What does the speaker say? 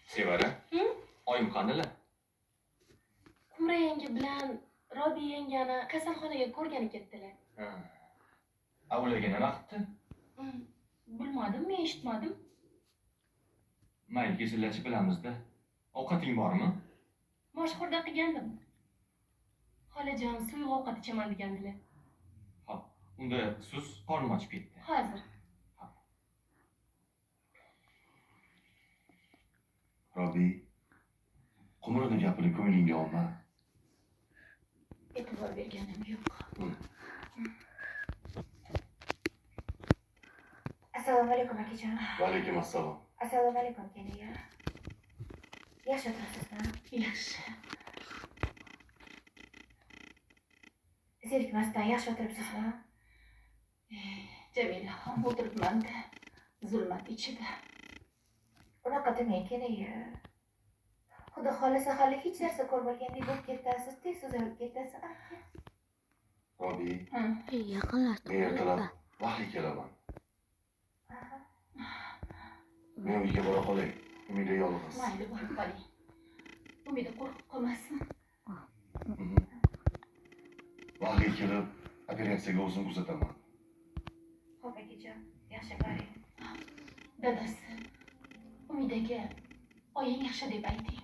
Sevara, oyim qandilar? Qumra yenge bilan Robiya yengani kasalxonaga ko'rgani ketdilar. Ularga nima qilibdi? Bilmadim, men eshitmadim. Mayli, kesillashib bilamiz-da. Ovqating bormi? Moshxo'rda qilgandim. Xolajon suyuq ovqat ichaman degandilar. Xo'p, unda sus, qornim ochib ketdi. Hozir. Robi, Qumrani gapini ko'nglingga olma. E'tibor berganim yo'q. Assalomu alaykum akajon. Va alaykum assalom. Assalomu alaykum kelinga. Yaxshi o'tiribsizmi? Yaxshi. Zerikmasdan yaxshi o'tiribsizmi? Jamila ham o'tiribman-da. Zulmat ichida. Unaqa demang kelinga. Xudo xohlasa hali hech narsa ko'rmagandek bo'lib ketasiz, tez suzilib ketasiz. Robi, Yaqinlashdi. men ertalab vaqtli kelaman. Men uyga bora qolay. Umida yolg'iz. Mayli, borib qoling. Umida qo'rqib qolmasin. Vaqtli kelib, operatsiyaga o'zim kuzataman. Xo'p akajon, yaxshi boring. Dadasi, Umidaga oying yaxshi deb ayting.